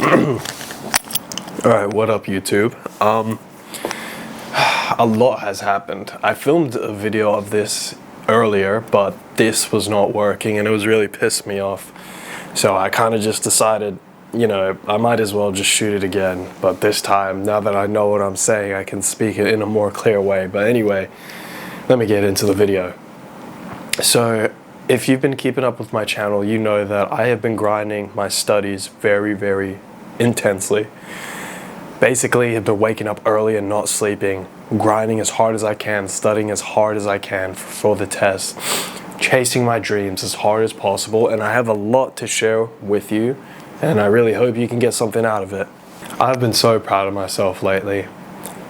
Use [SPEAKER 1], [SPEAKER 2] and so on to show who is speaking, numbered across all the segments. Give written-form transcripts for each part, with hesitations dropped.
[SPEAKER 1] Alright, what up YouTube? A lot has happened. I filmed a video of this earlier, but this was not working and it was really pissed me off. So I kind of just decided, you know, I might as well just shoot it again. But this time, now that I know what I'm saying, I can speak it in a more clear way. But anyway, let me get into the video. So if you've been keeping up with my channel, you know that I have been grinding my studies very, very intensely. Basically, I've been waking up early and not sleeping, grinding as hard as I can, studying as hard as I can for the test, chasing my dreams as hard as possible, and I have a lot to share with you, and I really hope you can get something out of it. I've been so proud of myself lately,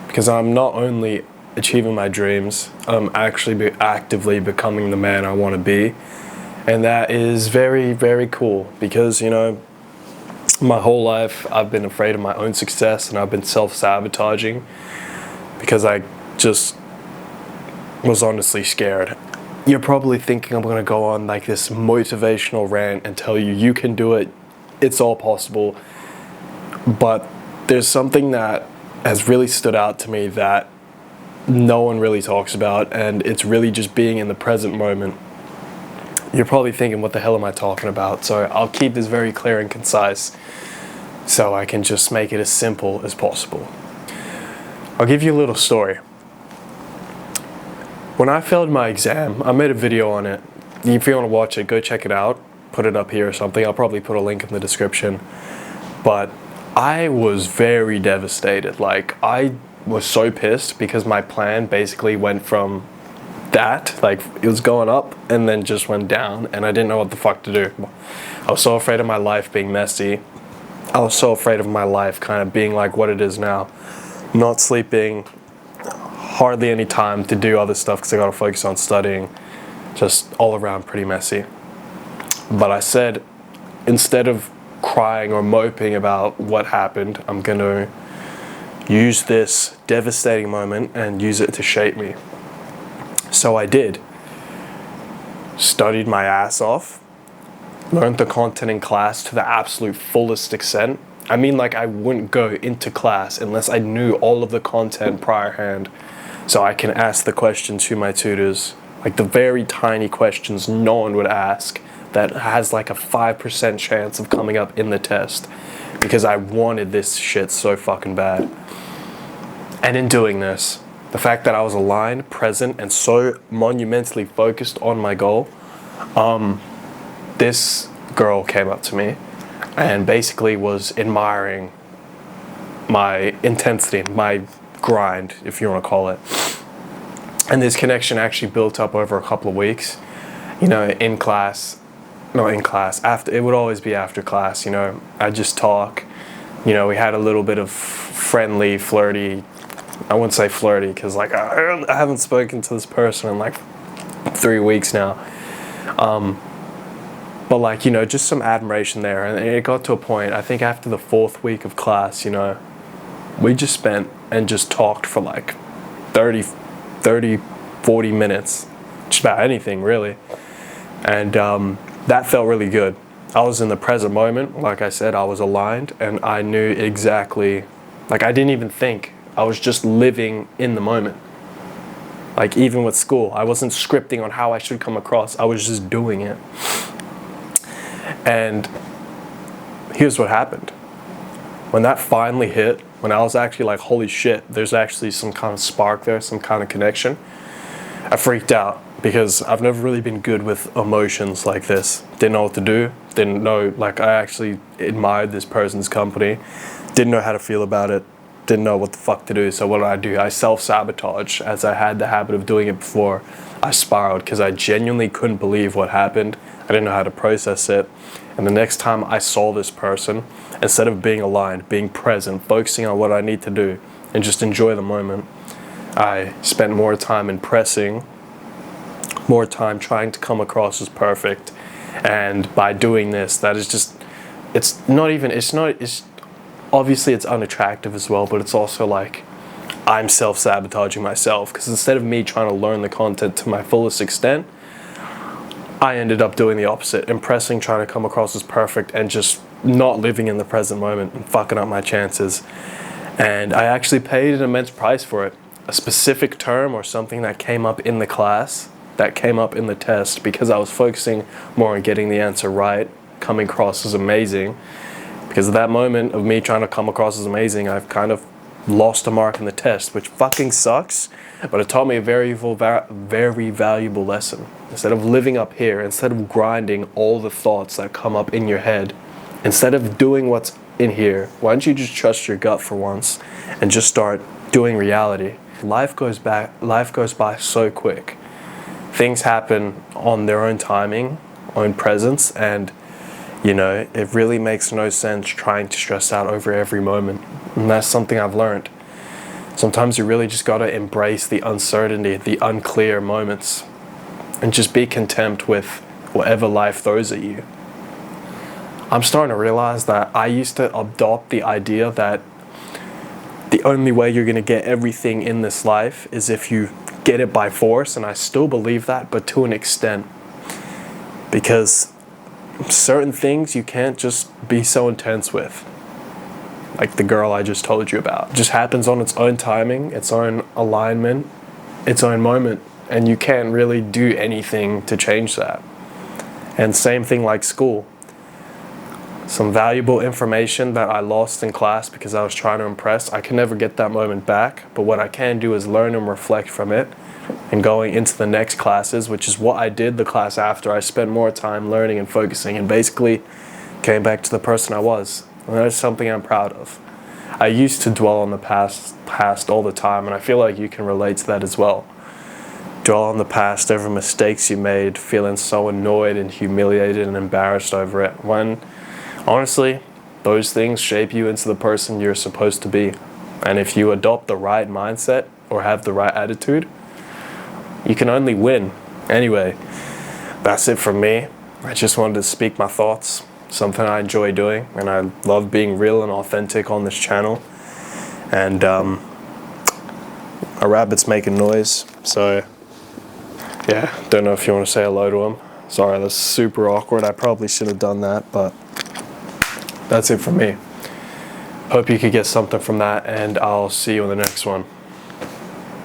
[SPEAKER 1] because I'm not only achieving my dreams, I'm actually actively becoming the man I want to be, and that is very, very cool, because, you know, my whole life I've been afraid of my own success and I've been self-sabotaging because I just was honestly scared. You're probably thinking I'm gonna go on like this motivational rant and tell you you can do it, it's all possible, but there's something that has really stood out to me that no one really talks about, and it's really just being in the present moment. You're probably thinking, what the hell am I talking about? So I'll keep this very clear and concise so I can just make it as simple as possible. I'll give you a little story. When I failed my exam, I made a video on it. If you want to watch it, go check it out. Put it up here or something. I'll probably put a link in the description. But I was very devastated. Like, I was so pissed because my plan basically went from that, like it was going up and then just went down, and I didn't know what the fuck to do. I was so afraid of my life being messy. I was so afraid of my life kind of being like what it is now. Not sleeping, hardly any time to do other stuff because I gotta focus on studying. Just all around pretty messy. But I said, instead of crying or moping about what happened, I'm gonna use this devastating moment and use it to shape me. So I did. Studied my ass off, learned the content in class to the absolute fullest extent. I mean, like, I wouldn't go into class unless I knew all of the content priorhand, so I can ask the questions to my tutors, like the very tiny questions no one would ask that has like a 5% chance of coming up in the test, because I wanted this shit so fucking bad. And in doing this, the fact that I was aligned, present, and so monumentally focused on my goal, this girl came up to me and basically was admiring my intensity, my grind, if you want to call it. And this connection actually built up over a couple of weeks. You know, in class, after, it would always be after class, you know, I'd just talk. You know, we had a little bit of friendly, flirty, I wouldn't say flirty because like I haven't spoken to this person in like 3 weeks now. But like, you know, just some admiration there. And it got to a point, I think after the 4th week of class, you know, we just spent and just talked for like 30, 40 minutes, just about anything really. And that felt really good. I was in the present moment. Like I said, I was aligned and I knew exactly, like I didn't even think. I was just living in the moment. Like even with school, I wasn't scripting on how I should come across. I was just doing it. And here's what happened. When that finally hit, when I was actually like, holy shit, there's actually some kind of spark there, some kind of connection, I freaked out because I've never really been good with emotions like this. Didn't know what to do. Didn't know, like I actually admired this person's company. Didn't know how to feel about it. Didn't know what the fuck to do. So what did? I self-sabotage, as I had the habit of doing it before. I spiraled because I genuinely couldn't believe what happened. I didn't know how to process it. And the next time I saw this person, instead of being aligned, being present, focusing on what I need to do and just enjoy the moment, I spent more time impressing, more time trying to come across as perfect. And by doing this, that is just, it's obviously it's unattractive as well, but it's also like I'm self-sabotaging myself, because instead of me trying to learn the content to my fullest extent, I ended up doing the opposite, impressing, trying to come across as perfect, and just not living in the present moment and fucking up my chances. And I actually paid an immense price for it. A specific term or something that came up in the class, that came up in the test, because I was focusing more on getting the answer right, coming across as amazing. Because of that moment of me trying to come across as amazing, I've kind of lost a mark in the test, which fucking sucks, but it taught me a very valuable lesson. Instead of living up here, instead of grinding all the thoughts that come up in your head, instead of doing what's in here, why don't you just trust your gut for once and just start doing reality? Life goes by so quick. Things happen on their own timing, own presence, and you know, it really makes no sense trying to stress out over every moment. And that's something I've learned. Sometimes you really just gotta embrace the uncertainty, the unclear moments, and just be content with whatever life throws at you. I'm starting to realize that I used to adopt the idea that the only way you're gonna get everything in this life is if you get it by force, and I still believe that, but to an extent. Because certain things you can't just be so intense with. Like the girl I just told you about. It just happens on its own timing, its own alignment, its own moment, and you can't really do anything to change that. And same thing like school. Some valuable information that I lost in class because I was trying to impress, I can never get that moment back, but what I can do is learn and reflect from it, and going into the next classes, which is what I did the class after. I spent more time learning and focusing and basically came back to the person I was. And that is something I'm proud of. I used to dwell on the past all the time, and I feel like you can relate to that as well. Dwell on the past, over mistakes you made, feeling so annoyed and humiliated and embarrassed over it, when honestly, those things shape you into the person you're supposed to be. And if you adopt the right mindset or have the right attitude, you can only win. Anyway, that's it from me. I just wanted to speak my thoughts, something I enjoy doing, and I love being real and authentic on this channel. And a rabbit's making noise, so yeah, don't know if you want to say hello to him. Sorry, that's super awkward. I probably should have done that, but that's it from me. Hope you could get something from that, and I'll see you in the next one.